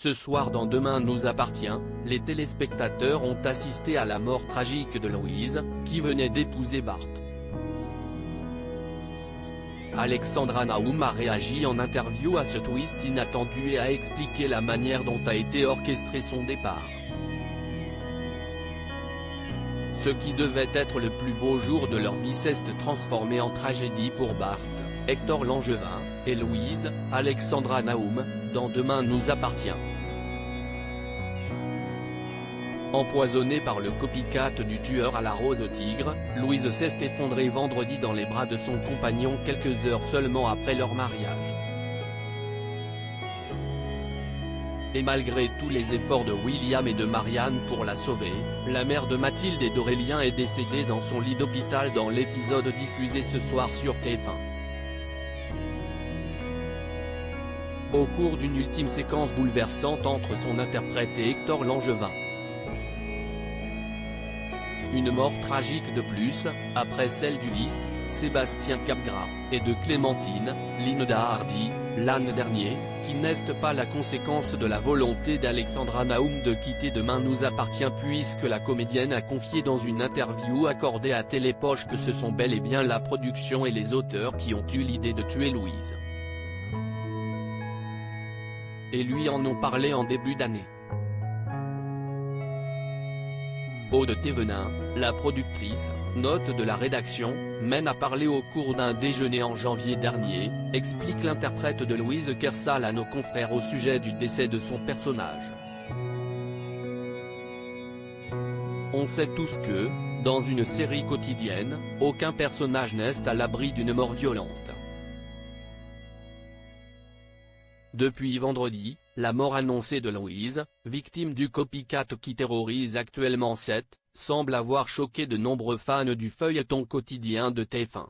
Ce soir dans Demain nous appartient, les téléspectateurs ont assisté à la mort tragique de Louise, qui venait d'épouser Bart. Alexandra Naoum a réagi en interview à ce twist inattendu et a expliqué la manière dont a été orchestré son départ. Ce qui devait être le plus beau jour de leur vie s'est transformé en tragédie pour Bart, Hector Langevin, et Louise, Alexandra Naoum, dans Demain nous appartient. Empoisonnée par le copycat du tueur à la rose au tigre, Louise s'est effondrée vendredi dans les bras de son compagnon quelques heures seulement après leur mariage. Et malgré tous les efforts de William et de Marianne pour la sauver, la mère de Mathilde et d'Aurélien est décédée dans son lit d'hôpital dans l'épisode diffusé ce soir sur TF1. Au cours d'une ultime séquence bouleversante entre son interprète et Hector Langevin. Une mort tragique de plus, après celle d'Ulysse, Sébastien Capgras, et de Clémentine, Linda Hardy, l'an dernier, qui n'est pas la conséquence de la volonté d'Alexandra Naoum de quitter Demain nous appartient puisque la comédienne a confié dans une interview accordée à Télépoche que ce sont bel et bien la production et les auteurs qui ont eu l'idée de tuer Louise. Et lui en ont parlé en début d'année. Aude Thévenin, la productrice, note de la rédaction, mène à parler au cours d'un déjeuner en janvier dernier, explique l'interprète de Louise Kersal à nos confrères au sujet du décès de son personnage. On sait tous que, dans une série quotidienne, aucun personnage n'est à l'abri d'une mort violente. Depuis vendredi, la mort annoncée de Louise, victime du copycat qui terrorise actuellement semble avoir choqué de nombreux fans du feuilleton quotidien de TF1.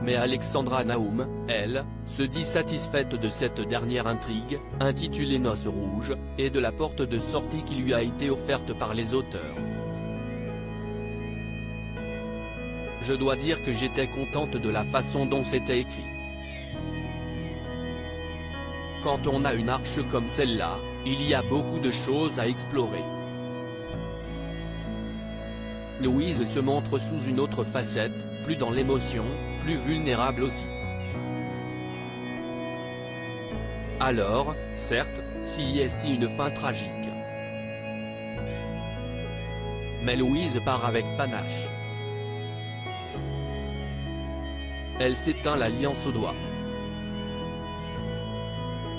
Mais Alexandra Naoum, elle, se dit satisfaite de cette dernière intrigue, intitulée Noces rouges, et de la porte de sortie qui lui a été offerte par les auteurs. Je dois dire que j'étais contente de la façon dont c'était écrit. Quand on a une arche comme celle-là, il y a beaucoup de choses à explorer. Louise se montre sous une autre facette, plus dans l'émotion, plus vulnérable aussi. Alors, certes, s'y est une fin tragique. Mais Louise part avec panache. Elle s'éteint l'alliance au doigt.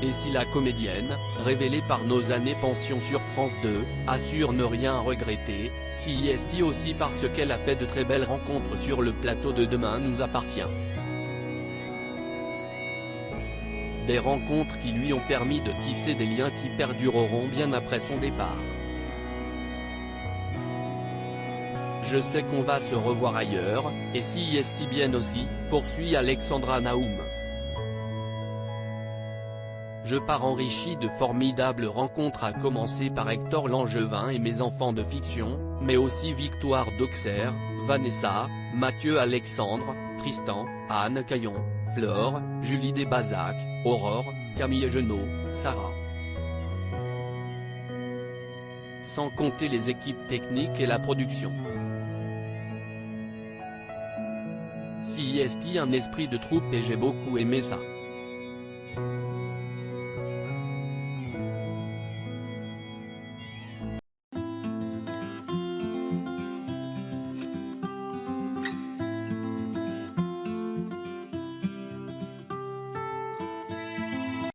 Et si la comédienne, révélée par Nos années pension sur France 2, assure ne rien regretter, si est aussi parce qu'elle a fait de très belles rencontres sur le plateau de Demain nous appartient. Des rencontres qui lui ont permis de tisser des liens qui perdureront bien après son départ. Je sais qu'on va se revoir ailleurs, et si est bien aussi, poursuit Alexandra Naoum. Je pars enrichi de formidables rencontres à commencer par Hector Langevin et mes enfants de fiction, mais aussi Victoire d'Auxerre, Vanessa, Mathieu Alexandre, Tristan, Anne Caillon, Flore, Julie Desbazac, Aurore, Camille Genot, Sarah. Sans compter les équipes techniques et la production. Si est un esprit de troupe et j'ai beaucoup aimé ça.